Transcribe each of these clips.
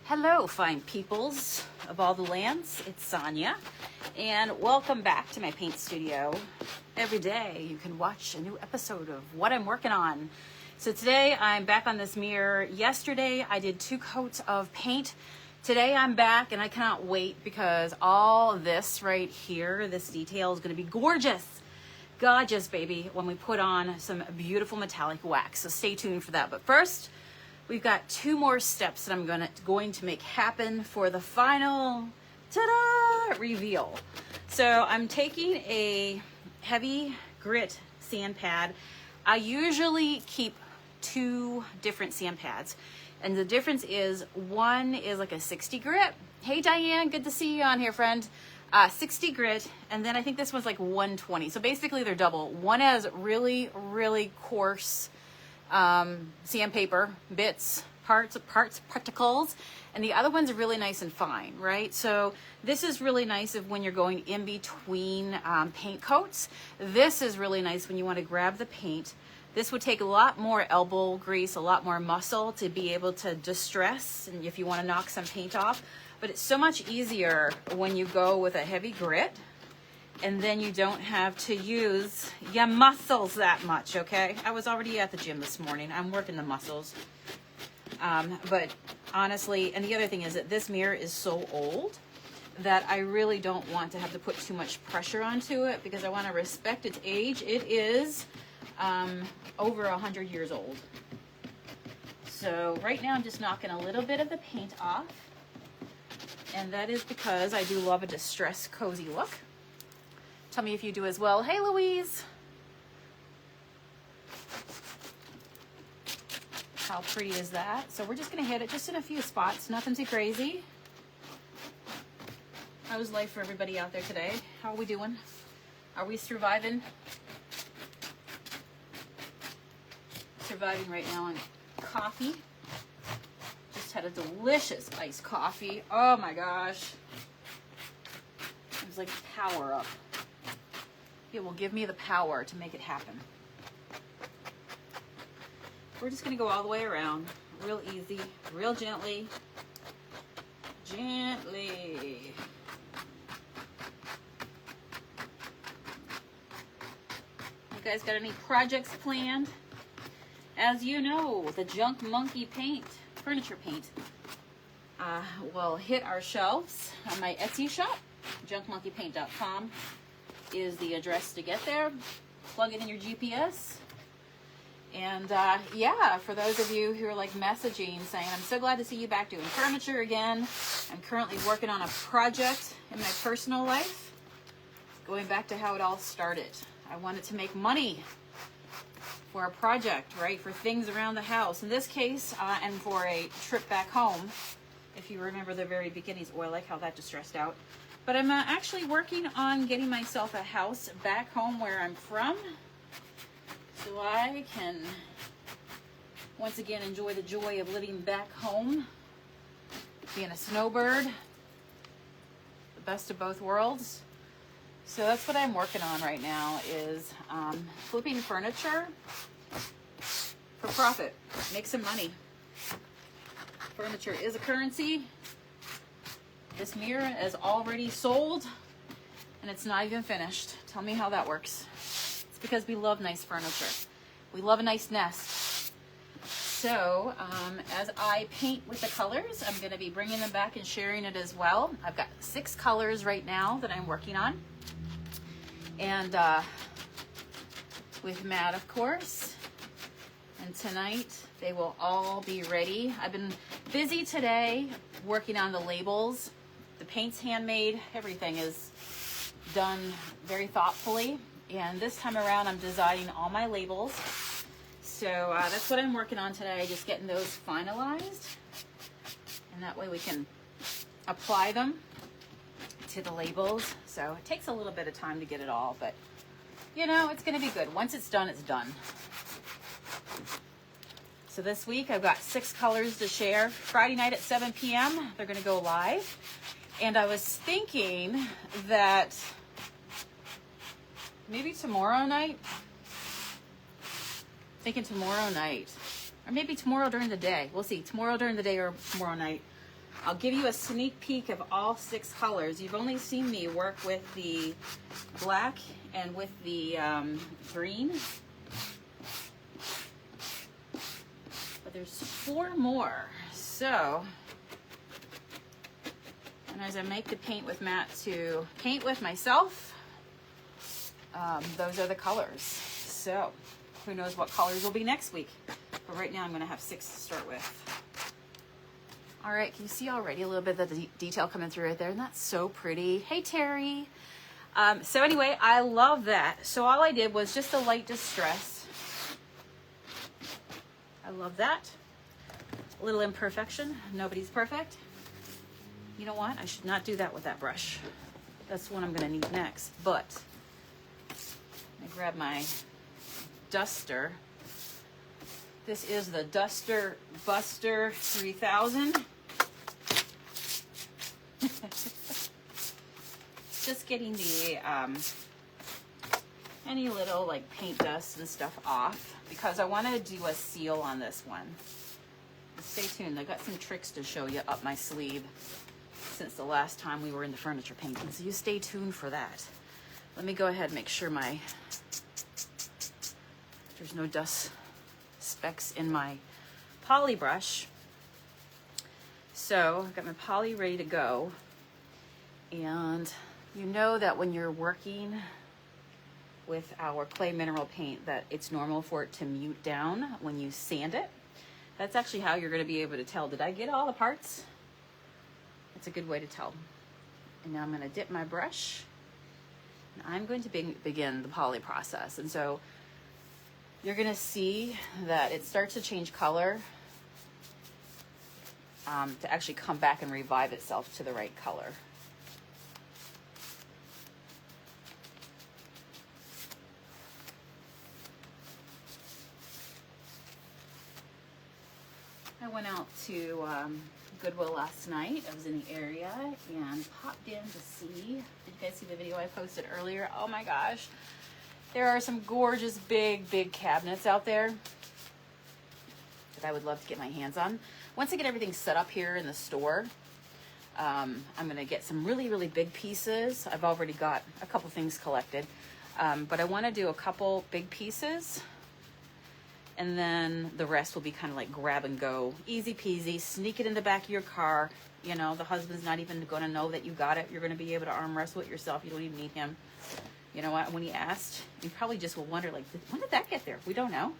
Hello, fine peoples of all the lands. It's Sonia, and welcome back to my paint studio. Every day you can watch a new episode of what I'm working on. So today I'm back on this mirror. Yesterday I did 2 coats of paint. Today I'm back and I cannot wait because all this right here, this detail is going to be gorgeous. Gorgeous, baby, when we put on some beautiful metallic wax. So stay tuned for that. But first, we've got 2 more steps that I'm going to make happen for the final ta-da reveal. So I'm taking a heavy grit sand pad. I usually keep 2 different sand pads, and the difference is one is like a 60 grit. Hey Diane, good to see you on here, friend. 60 grit, and then I think this one's like 120. So basically they're double. One has really, really coarse sandpaper bits, particles, and the other one's really nice and fine, right? So this is really nice if when you're going in between paint coats. This is really nice when you want to grab the paint. This would take a lot more elbow grease, a lot more muscle to be able to distress, and if you want to knock some paint off. But it's so much easier when you go with a heavy grit, and then you don't have to use your muscles that much, okay? I was already at the gym this morning. I'm working the muscles. But honestly, and the other thing is that this mirror is so old that I really don't want to have to put too much pressure onto it because I want to respect its age. It is over 100 years old. So right now I'm just knocking a little bit of the paint off. And that is because I do love a distressed, cozy look. Tell me if you do as well. Hey, Louise. How pretty is that? So we're just going to hit it just in a few spots. Nothing too crazy. How's life for everybody out there today? How are we doing? Are we surviving? Surviving right now on coffee. Just had a delicious iced coffee. Oh my gosh. It was like power up. It will give me the power to make it happen. We're just going to go all the way around. Real easy, real gently. Gently. You guys got any projects planned? As you know, the Junk Monkey paint, furniture paint, will hit our shelves on my Etsy shop. junkmonkeypaint.com is the address to get there. Plug it in your GPS. And yeah, for those of you who are like messaging saying, I'm so glad to see you back doing furniture again. I'm currently working on a project in my personal life. Going back to how it all started. I wanted to make money for a project, right? For things around the house. In this case, and for a trip back home. If you remember the very beginnings. Oh, I like how that just stressed out. But I'm actually working on getting myself a house back home where I'm from. So I can once again enjoy the joy of living back home. Being a snowbird. The best of both worlds. So that's what I'm working on right now is flipping furniture for profit. Make some money. Furniture is a currency. This mirror is already sold and it's not even finished. Tell me how that works. It's because we love nice furniture. We love a nice nest. So as I paint with the colors, I'm going to be bringing them back and sharing it as well. I've got 6 colors right now that I'm working on. And with Matt, of course. And tonight they will all be ready. I've been busy today working on the labels. The paint's handmade. Everything is done very thoughtfully. And this time around I'm designing all my labels. So that's what I'm working on today, just getting those finalized. And that way we can apply them to the labels. So it takes a little bit of time to get it all, but you know, it's going to be good. Once it's done, it's done. So this week I've got 6 colors to share. Friday night at 7 p.m. they're going to go live. And I was thinking that maybe tomorrow night. Or maybe tomorrow during the day. We'll see. Tomorrow during the day or tomorrow night. I'll give you a sneak peek of all 6 colors. You've only seen me work with the black and with the green. But there's 4 more. So, and as I make the paint with Matt to paint with myself, those are the colors. So, who knows what colors will be next week. But right now I'm going to have 6 to start with. All right, can you see already a little bit of the detail coming through right there? And that's so pretty. Hey, Terry. So anyway, I love that. So all I did was just a light distress. I love that. A little imperfection. Nobody's perfect. You know what? I should not do that with that brush. That's what I'm going to need next. But I grab my duster. This is the Duster Buster 3000. Just getting the any little like paint dust and stuff off because I want to do a seal on this one. Stay tuned. I got some tricks to show you up my sleeve since the last time we were in the furniture painting, so you stay tuned for that. Let me go ahead and make sure there's no dust specks in my poly brush. So I've got my poly ready to go, and you know that when you're working with our clay mineral paint that it's normal for it to mute down when you sand it. That's actually how you're going to be able to tell, did I get all the parts? It's a good way to tell. And now I'm going to dip my brush, and I'm going to begin the poly process. And so you're going to see that it starts to change color to actually come back and revive itself to the right color. I went out to Goodwill last night. I was in the area and popped in to see. Did you guys see the video I posted earlier? Oh my gosh. There are some gorgeous big cabinets out there that I would love to get my hands on. Once I get everything set up here in the store, I'm going to get some really big pieces. I've already got a couple things collected, but I want to do a couple big pieces. And then the rest will be kind of like grab and go, easy peasy, sneak it in the back of your car. You know, the husband's not even going to know that you got it. You're going to be able to arm wrestle it yourself. You don't even need him. You know what? When he asked, you probably just will wonder, like, when did that get there? We don't know.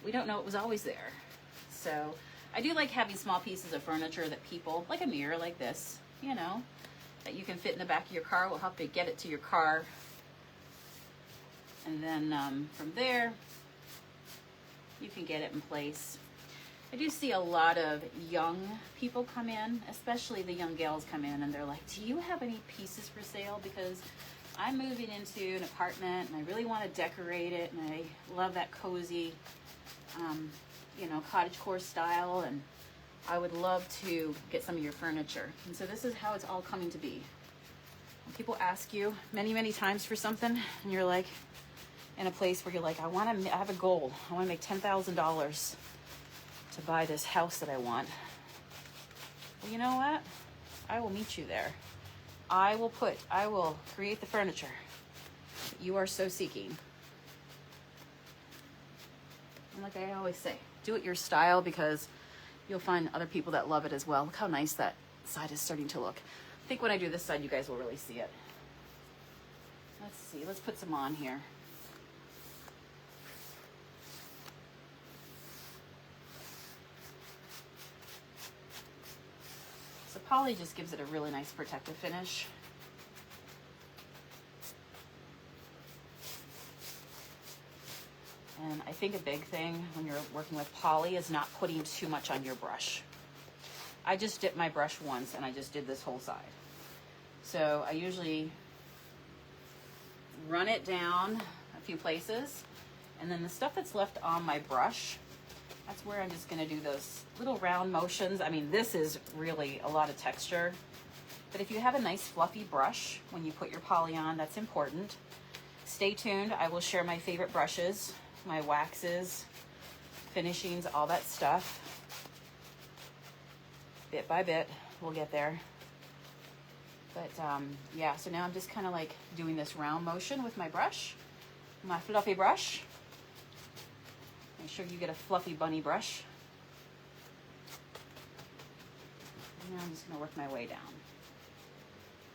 We don't know it was always there. So I do like having small pieces of furniture that people, like a mirror like this, you know, that you can fit in the back of your car. Will help you get it to your car. And then from there, you can get it in place. I do see a lot of young people come in, especially the young gals come in, and they're like, do you have any pieces for sale? Because I'm moving into an apartment and I really want to decorate it, and I love that cozy, you know, cottagecore style, and I would love to get some of your furniture. And so this is how it's all coming to be. When people ask you many times for something, and you're like, in a place where you're like, I have a goal. I want to make $10,000 to buy this house that I want. Well, you know what? I will meet you there. I will create the furniture that you are so seeking. And like I always say, do it your style, because you'll find other people that love it as well. Look how nice that side is starting to look. I think when I do this side, you guys will really see it. Let's see. Let's put some on here. Poly just gives it a really nice protective finish. And I think a big thing when you're working with poly is not putting too much on your brush. I just dipped my brush once and I just did this whole side. So I usually run it down a few places, and then the stuff that's left on my brush, that's where I'm just going to do those little round motions. I mean, this is really a lot of texture. But if you have a nice fluffy brush when you put your poly on, that's important. Stay tuned. I will share my favorite brushes, my waxes, finishings, all that stuff, bit by bit. we'll get there. But yeah, so now I'm just kind of like doing this round motion with my brush, my fluffy brush. Make sure you get a fluffy bunny brush. And now I'm just gonna work my way down.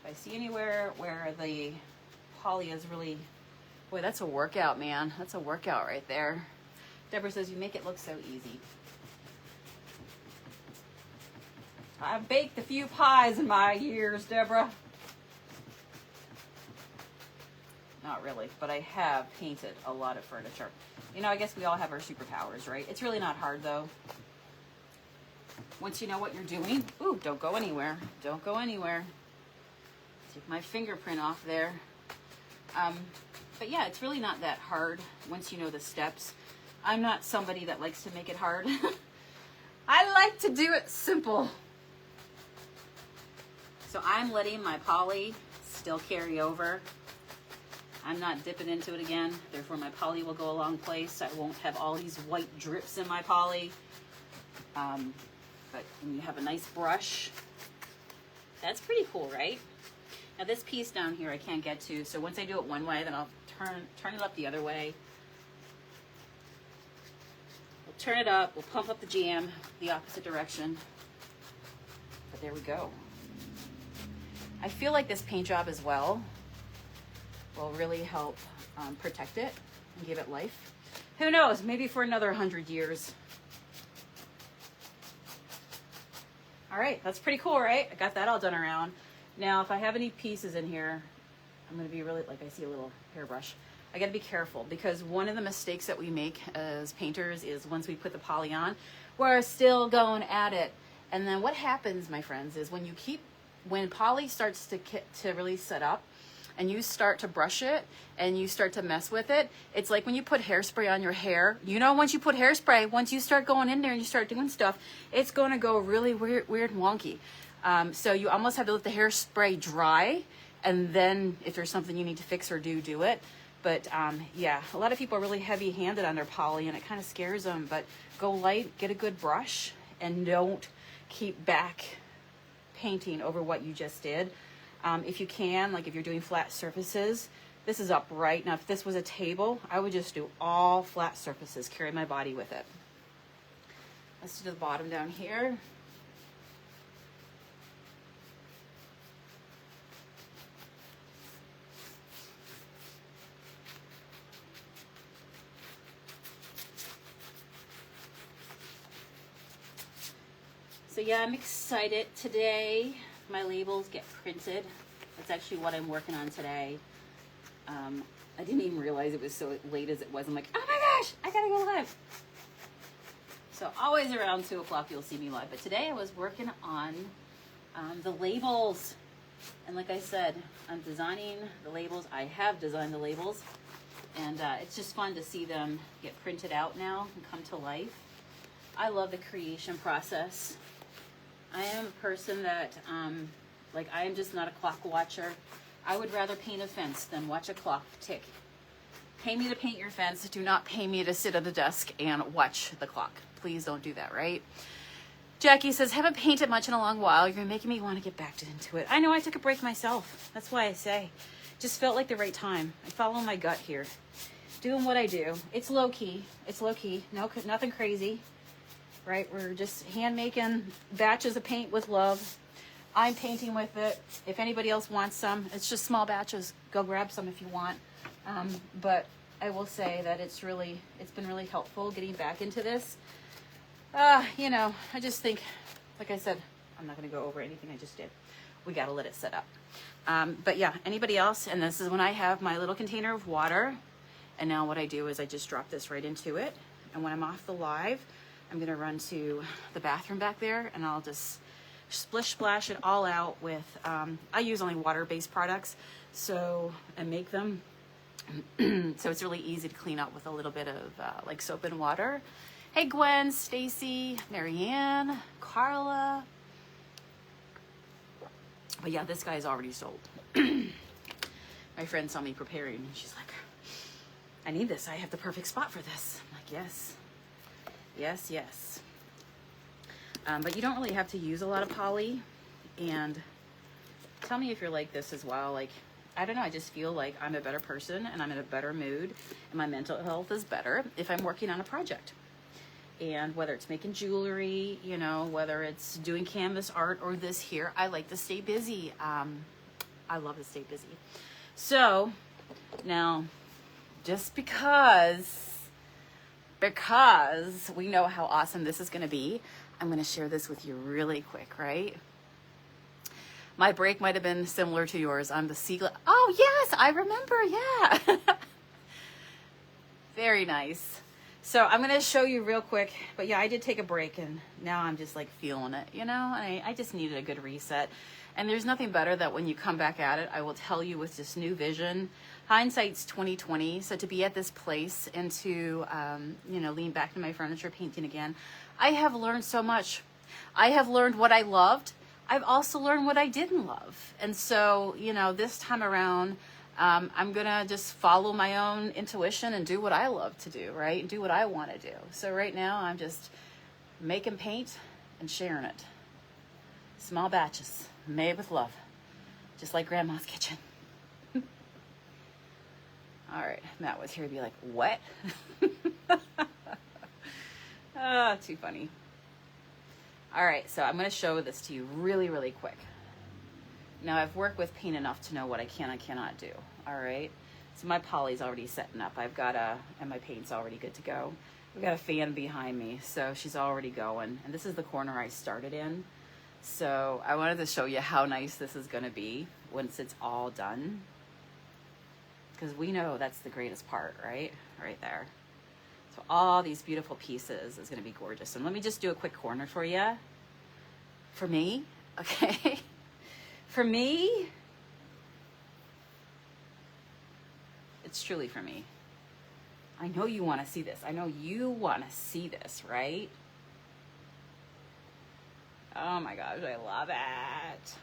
If I see anywhere where the poly is really, boy, that's a workout, man. That's a workout right there. Deborah says you make it look so easy. I've baked a few pies in my years, Deborah. Not really, but I have painted a lot of furniture. You know, I guess we all have our superpowers, right? It's really not hard, though. Once you know what you're doing. Ooh, don't go anywhere. Don't go anywhere. Take my fingerprint off there. But yeah, it's really not that hard once you know the steps. I'm not somebody that likes to make it hard. I like to do it simple. So I'm letting my poly still carry over. I'm not dipping into it again. Therefore, my poly will go a long place. I won't have all these white drips in my poly. But when you have a nice brush, that's pretty cool, right? Now this piece down here I can't get to. So once I do it one way, then I'll turn it up the other way. We'll turn it up. We'll pump up the jam the opposite direction. But there we go. I feel like this paint job as well will really help protect it and give it life. Who knows, maybe for another 100 years. All right, that's pretty cool, right? I got that all done around. Now, if I have any pieces in here, I'm gonna be really, like I see a little hairbrush. I gotta be careful because one of the mistakes that we make as painters is once we put the poly on, we're still going at it. And then what happens, my friends, is when poly starts to really set up and you start to brush it and you start to mess with it, it's like when you put hairspray on your hair. You know, once you put hairspray, once you start going in there and you start doing stuff, it's going to go really weird and wonky. So you almost have to let the hairspray dry, and then if there's something you need to fix or do it. But yeah, a lot of people are really heavy-handed on their poly and it kind of scares them. But go light, get a good brush, and don't keep back painting over what you just did. If you can, like if you're doing flat surfaces, this is upright. Now if this was a table, I would just do all flat surfaces, carry my body with it. Let's do the bottom down here. So yeah, I'm excited today. My labels get printed. That's actually what I'm working on today. I didn't even realize it was so late as it was. I'm like, oh my gosh, I gotta go live. So always around 2 o'clock you'll see me live. But today I was working on the labels. And like I said, I'm designing the labels. I have designed the labels. And it's just fun to see them get printed out now and come to life. I love the creation process. I am a person that, I am just not a clock watcher. I would rather paint a fence than watch a clock tick. Pay me to paint your fence. Do not pay me to sit at a desk and watch the clock. Please don't do that, right? Jackie says, haven't painted much in a long while. You're making me want to get back into it. I know, I took a break myself. That's why I say. Just felt like the right time. I follow my gut here. Doing what I do. It's low key. It's low key. No, nothing crazy. Right? We're just hand making batches of paint with love. I'm painting with it. If anybody else wants some, it's just small batches. Go grab some if you want. But I will say that it's been really helpful getting back into this. You know, I just think, like I said, I'm not going to go over anything I just did. We got to let it set up. But yeah, anybody else? And this is when I have my little container of water. And now what I do is I just drop this right into it. And when I'm off the live, I'm going to run to the bathroom back there and I'll just splish splash it all out with, I use only water-based products, and make them. So it's really easy to clean up with a little bit of like soap and water. Hey Gwen, Stacy, Marianne, Carla. But yeah, this guy is already sold. My friend saw me preparing and she's like, I need this. I have the perfect spot for this. I'm like, yes. Yes, yes. But you don't really have to use a lot of poly. And tell me if you're like this as well. Like, I don't know, I just feel like I'm a better person and I'm in a better mood and my mental health is better if I'm working on a project. And whether it's making jewelry, you know, whether it's doing canvas art or this here, I like to stay busy. I love to stay busy. So now, just because we know how awesome this is going to be, I'm going to share this with you really quick, right? My break might have been similar to yours. I'm the sea. Oh yes, I remember. Yeah. Very nice. So I'm going to show you real quick, but yeah, I did take a break and now I'm just like feeling it, you know, I just needed a good reset. And there's nothing better that when you come back at it, I will tell you with this new vision, hindsight's 2020. So to be at this place and to, you know, lean back to my furniture painting again, I have learned so much. I have learned what I loved. I've also learned what I didn't love. And so, you know, this time around, I'm going to just follow my own intuition and do what I love to do, right? And do what I want to do. So right now I'm just making paint and sharing it. Small batches, made with love, just like Grandma's kitchen. All right, Matt was here to be like, what? Ah, too funny. All right, so I'm going to show this to you really, really quick. Now, I've worked with paint enough to know what I can and cannot do, all right? So my poly's already setting up. I've got and my paint's already good to go. We've got a fan behind me, so she's already going. And this is the corner I started in. So I wanted to show you how nice this is going to be once it's all done. Because we know that's the greatest part, right? Right there. So all these beautiful pieces is going to be gorgeous. And let me just do a quick corner for you. For me, okay? For me, it's truly for me. I know you want to see this. I know you want to see this, right? Oh my gosh, I love it.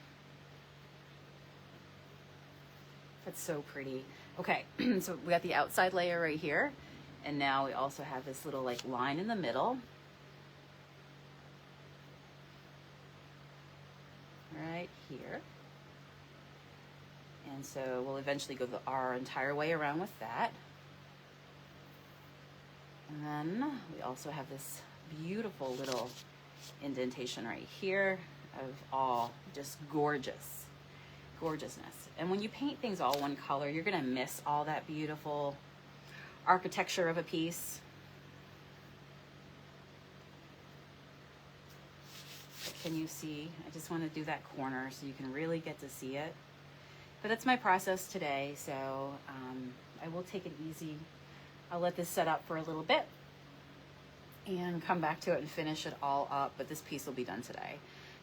That's so pretty. Okay, so we got the outside layer right here. And now we also have this little like line in the middle. Right here. And so we'll eventually go our entire way around with that. And then we also have this beautiful little indentation right here of all just gorgeousness. And when you paint things all one color, you're gonna miss all that beautiful architecture of a piece. Can you see? I just want to do that corner so you can really get to see it. But that's my process today, so I will take it easy. I'll let this set up for a little bit and come back to it and finish it all up, but this piece will be done today.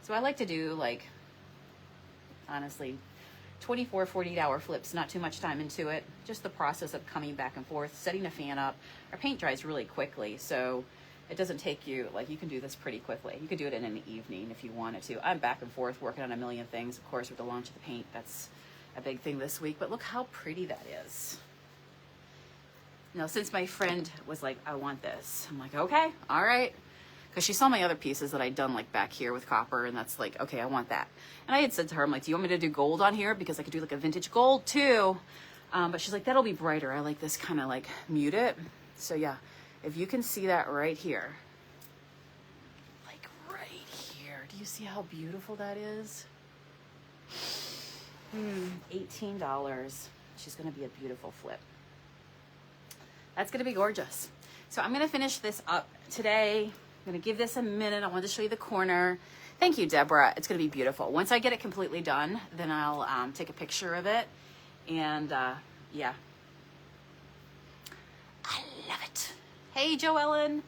So I like to do, like, honestly, 24, 48-hour flips, not too much time into it. Just the process of coming back and forth, setting a fan up. Our paint dries really quickly, so it doesn't take you, like, you can do this pretty quickly. You could do it in an evening if you wanted to. I'm back and forth working on a million things. Of course, with the launch of the paint, that's a big thing this week, but look how pretty that is. Now, since my friend was like, I want this, I'm like, okay, all right. Because she saw my other pieces that I'd done like back here with copper, and that's like, okay, I want that. And I had said to her, I'm like, do you want me to do gold on here? Because I could do like a vintage gold too. But she's like, that'll be brighter. I like this kind of like muted. So yeah, if you can see that right here, like right here, do you see how beautiful that is? $18. She's going to be a beautiful flip. That's going to be gorgeous. So I'm going to finish this up today. I'm going to give this a minute. I wanted to show you the corner. Thank you, Deborah. It's going to be beautiful. Once I get it completely done, then I'll take a picture of it. And yeah. I love it. Hey, Joe Ellen.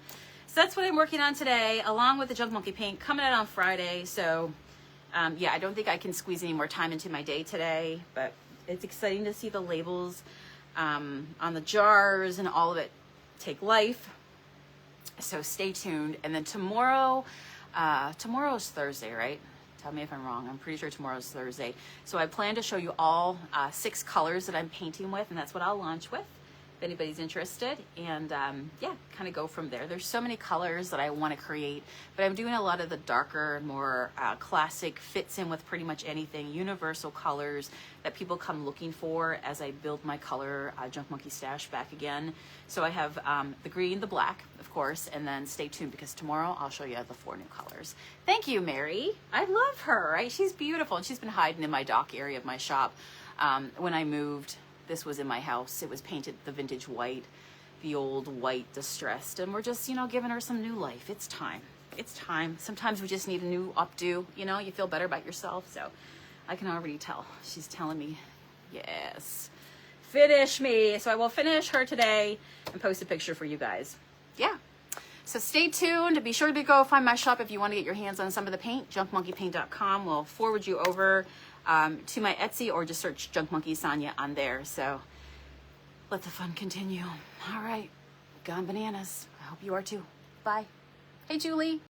So that's what I'm working on today, along with the Junk Monkey paint coming out on Friday. So yeah, I don't think I can squeeze any more time into my day today, but it's exciting to see the labels on the jars and all of it take life. So stay tuned. And then tomorrow's Thursday, right? Tell me if I'm wrong. I'm pretty sure tomorrow's Thursday. So I plan to show you all 6 colors that I'm painting with, and that's what I'll launch with. if anybody's interested, and yeah, kind of go from there. There's so many colors that I want to create, but I'm doing a lot of the darker, more classic, fits in with pretty much anything, universal colors that people come looking for as I build my color Junk Monkey stash back again. So I have the green, the black, of course, and then stay tuned because tomorrow I'll show you the 4 new colors. Thank you, Mary. I love her, right? She's beautiful, and she's been hiding in my dock area of my shop. When I moved, this was in my house. It was painted the vintage white, the old white distressed, and we're just, you know, giving her some new life. It's time. It's time. Sometimes we just need a new updo, you know, you feel better about yourself. So I can already tell. She's telling me, yes, finish me. So I will finish her today and post a picture for you guys. Yeah. So stay tuned. Be sure to go find my shop if you want to get your hands on some of the paint. JunkMonkeyPaint.com will forward you over to my Etsy, or just search Junk Monkey Sonia on there. So let the fun continue. All right. Gone bananas. I hope you are too. Bye. Hey, Julie.